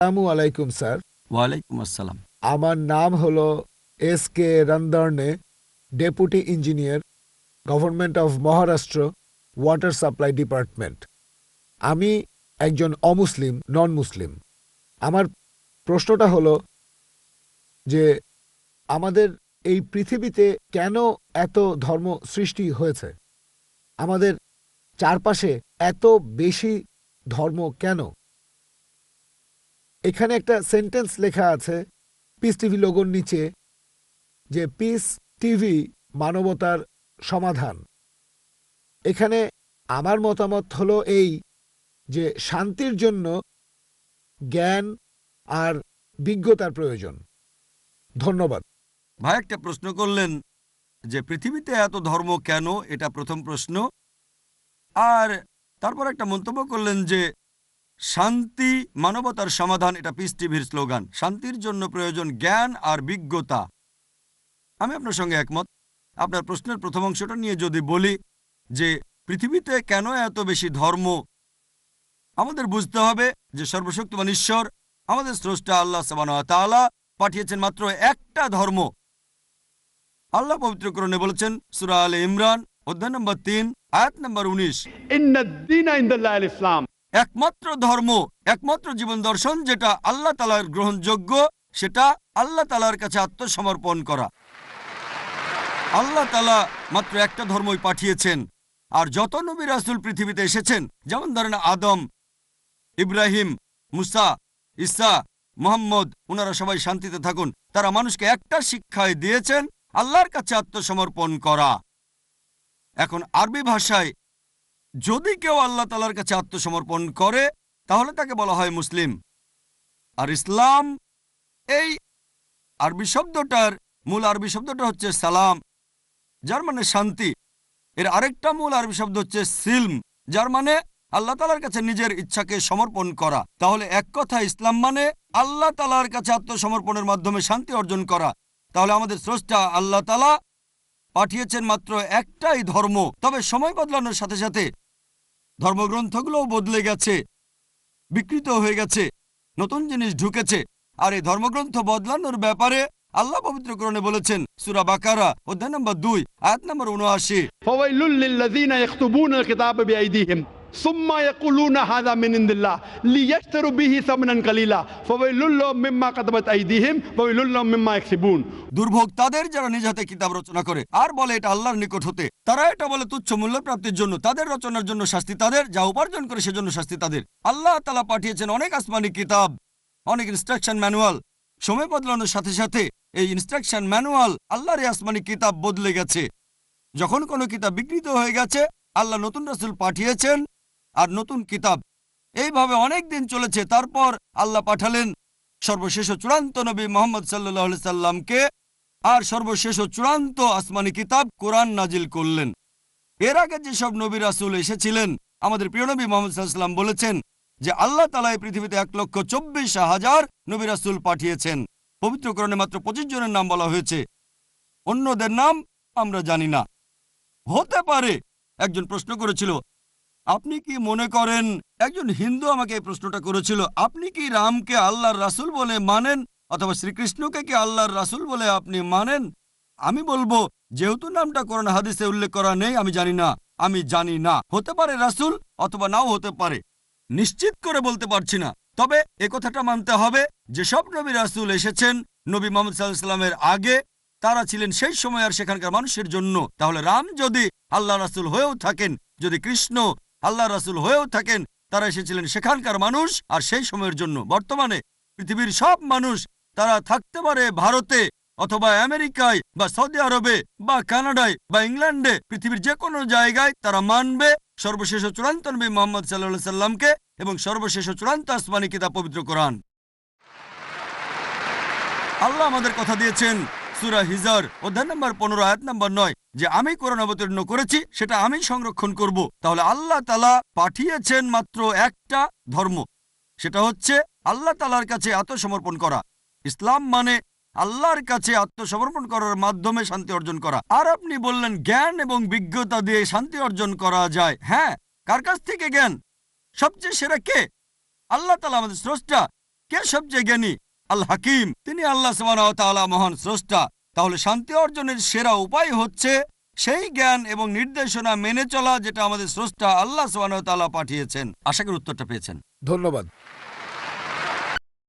আসসালামু আলাইকুম স্যার। ওয়ালাইকুম আসসালাম। আমার নাম হলো SK রন্দর্নে, deputy engineer, government of Maharashtra, water supply department. আমি একজন অমুসলিম, নন মুসলিম। আমার প্রশ্নটা হলো যে আমাদের এই পৃথিবীতে কেন এত ধর্ম সৃষ্টি হয়েছে? আমাদের চারপাশে এত বেশি ধর্ম কেন? এখানে একটা সেন্টেন্স লেখা আছে পিস টিভি লোগোর নিচে, যে পিস টিভি মানবতার সমাধান। এখানে আমার মতামত হলো এই, যে শান্তির জন্য জ্ঞান আর বিজ্ঞতার প্রয়োজন। ধন্যবাদ। ভাই একটা প্রশ্ন করলেন যে পৃথিবীতে এত ধর্ম কেন, এটা প্রথম প্রশ্ন। আর তারপর একটা মন্তব্য করলেন যে শান্তি মানবতার সমাধান, এটা পিস টিভির স্লোগান। শান্তির জন্য প্রয়োজন জ্ঞান আর বিজ্ঞতা। আমি আপনার সঙ্গে একমত। আপনার প্রশ্নের প্রথম অংশটা নিয়ে যদি বলি যে পৃথিবীতে কেন এত বেশি ধর্ম, আমাদের বুঝতে হবে যে সর্বশক্তিমান ঈশ্বর, আমাদের স্রষ্টা আল্লাহ সুবহানাহু ওয়া তাআলা পাঠিয়েছেন মাত্র একটা ধর্ম। আল্লাহ পবিত্র কোরআনে বলেছেন, সূরা আলে ইমরান অধ্যায় নম্বর 3 আয়াত নম্বর 19, ইন্নাদ-দীনা ইনদাল্লাহিল ইসলাম। একমাত্র ধর্ম, একমাত্র জীবন দর্শন যেটা আল্লাহ তাআলার গ্রহণযোগ্য, সেটা আল্লাহ তাআলার কাছে আত্মসমর্পণ করা। আল্লাহ তাআলা মাত্র একটা ধর্মই পাঠিয়েছেন। আর যত নবী রাসূল পৃথিবীতে এসেছেন, যেমন ধরেন আদম, ইব্রাহিম, মুসা, ঈসা, মুহাম্মদ, ওনারা সবাই শান্তিতে থাকুন, তারা মানুষকে একটা শিক্ষাই দিয়েছেন, আল্লাহর কাছে আত্মসমর্পণ করা। এখন আরবি ভাষায় যদি কেউ আল্লাহ তাআলার কাছে আত্মসমর্পণ করে তাহলে তাকে বলা হয় মুসলিম। আর ইসলাম, এই আরবি শব্দটার মূল আরবি শব্দটা হচ্ছে সালাম, যার মানে শান্তি। এর আরেকটা মূল আরবি শব্দ হচ্ছে সিলম, যার মানে আল্লাহ তাআলার কাছে নিজের ইচ্ছাকে সমর্পণ করা। তাহলে এক কথা ইসলাম মানে আল্লাহ তাআলার কাছে আত্মসমর্পণের মাধ্যমে শান্তি অর্জন করা। তাহলে আমাদের স্রষ্টা আল্লাহ তাআলা পাঠিয়েছেন মাত্র একটাই ধর্ম। তবে সময় বদলানোর সাথে সাথে ধর্মগ্রন্থগুলোও বদলে গেছে, বিকৃত হয়ে গেছে, নতুন জিনিস ঢুকেছে। আর এই ধর্মগ্রন্থ বদলানোর ব্যাপারে আল্লাহ পবিত্র কোরআনে বলেছেন, সূরা বাকারা অধ্যায় নম্বর 2 আয়াত নম্বর 79, ফাওয়াইলুল লিল্লাযীনা ইয়াকতুবুনাল কিতাবা বিআইদিহিম সুম্মা ইয়াকুলুনা হাযা মিন ইনদিল্লাহ লিয়াশতারু বিহি সামানান কালিলা ফাওয়াইলুল লাহুম মিম্মা কাতাবাত আইদিহিম ওয়াইলুল লাহুম মিম্মা ইয়াকসিবুন। দুর্ভোগ তাদের যারা নিজ হাতে কিতাব রচনা করে আর বলে এটা আল্লাহর নিকট হতে। তারা এটা বলে তুচ্ছ মূল্য প্রাপ্তির জন্য। তাদের রচনার জন্য শাস্তি তাদের, যা উপার্জন করে সেজন্য শাস্তি তাদের। আল্লাহ তাআলা পাঠিয়েছেন অনেক আসমানি কিতাব, অনেক ইনস্ট্রাকশন ম্যানুয়াল। সময় বদলানোর সাথে সাথে এই ইনস্ট্রাকশন ম্যানুয়াল, আল্লাহর এই আসমানি কিতাব বদলে গেছে। যখন কোনো কিতাব বিকৃত হয়ে গেছে, আল্লাহ নতুন রাসূল পাঠিয়েছেন আর নতুন কিতাব। এইভাবে অনেক দিন চলেছে। তারপর আল্লাহ পাঠালেন সর্বশেষ ও চূড়ান্ত নবী মুহাম্মদ সাল্লাল্লাহু আলাইহি সাল্লামকে, আর সর্বশেষ ও চূড়ান্ত আসমানি কিতাব কোরআন নাজিল করলেন। এর আগে যেসব নবী রাসূল এসেছিলেন, আমাদের প্রিয় নবী মুহাম্মদ সাল্লাল্লাহু আলাইহি সাল্লাম বলেছেন যে আল্লাহ তাআলা এই পৃথিবীতে 1,24,000 নবী রাসূল পাঠিয়েছেন। পবিত্র কোরআনে মাত্র 25 জনের নাম বলা হয়েছে, অন্যদের নাম আমরা জানি না। হতে পারে একজন প্রশ্ন করেছিল, আপনি কি মনে করেন, একজন হিন্দু আমাকে এই প্রশ্নটা করেছিল, আপনি কি রামকে আল্লাহর রাসূল বলে মানেন, অথবা শ্রীকৃষ্ণকে কি আল্লাহর রাসূল বলে আপনি মানেন? আমি বলবো, যেহেতু নামটা কোরআন হাদিসে উল্লেখ করা নেই, আমি জানি না। আমি জানি না, হতে পারে রাসূল অথবা নাও হতে পারে, নিশ্চিত করে বলতে পারছি না। তবে এ কথাটা মানতে হবে, যেসব নবী রাসূল এসেছেন নবী মুহাম্মদ সাল্লাল্লাহু আলাইহি সাল্লামের আগে, তারা ছিলেন সেই সময় আর সেখানকার মানুষের জন্য। তাহলে রাম যদি আল্লাহ রাসূল হয়েও থাকেন, যদি কৃষ্ণ আল্লাহ রাসূল হয়েও থাকেন, তারা এসেছিলেন সেখানকার মানুষ আর সেই সময়ের জন্য। বর্তমানে পৃথিবীর সব মানুষ, তারা থাকতে পারে ভারতে অথবা আমেরিকায় বা সৌদি আরবে বা কানাডায় বা ইংল্যান্ডে, পৃথিবীর যে কোনো জায়গায় তারা মানবে সর্বশেষ ও চূড়ান্ত নবী মুহাম্মদ সাল্লাল্লাহু আলাইহি সাল্লামকে এবং সর্বশেষ ও চূড়ান্ত আসমানি কিতাব পবিত্র কোরআন। আল্লাহ আমাদের কথা দিয়েছেন সূরা হিজর অধ্যায় নম্বর 15 আয়াত নম্বর 9, যে আমি কোরআন অবতীর্ণ করেছি, সেটা আমি সংরক্ষণ করব। তাহলে আল্লাহ তাআলা পাঠিয়েছেন মাত্র একটা ধর্ম, সেটা হচ্ছে আল্লাহ তাআলার কাছে আত্মসমর্পণ করা। ইসলাম মানে আল্লাহর কাছে আত্মসমর্পণ করার মাধ্যমে শান্তি অর্জন করা। আর আপনি বললেন জ্ঞান এবং বিজ্ঞতা দিয়ে শান্তি অর্জন করা যায়। হ্যাঁ, কার কাছ থেকে জ্ঞান? সবচেয়ে সেরা কে? আল্লাহ তাআলা, আমাদের স্রষ্টা। কে সবচেয়ে জ্ঞানী? আল হাকিম, তিনি আল্লাহ সুবহানাহু ওয়া তাআলা মহান স্রষ্টা। তাহলে শান্তি অর্জনের সেরা উপায় হচ্ছে সেই জ্ঞান এবং নির্দেশনা মেনে চলা যেটা আমাদের স্রষ্টা আল্লাহ সুবহানাহু ওয়া তাআলা পাঠিয়েছেন। আশা করি উত্তরটা পেয়েছেন। ধন্যবাদ।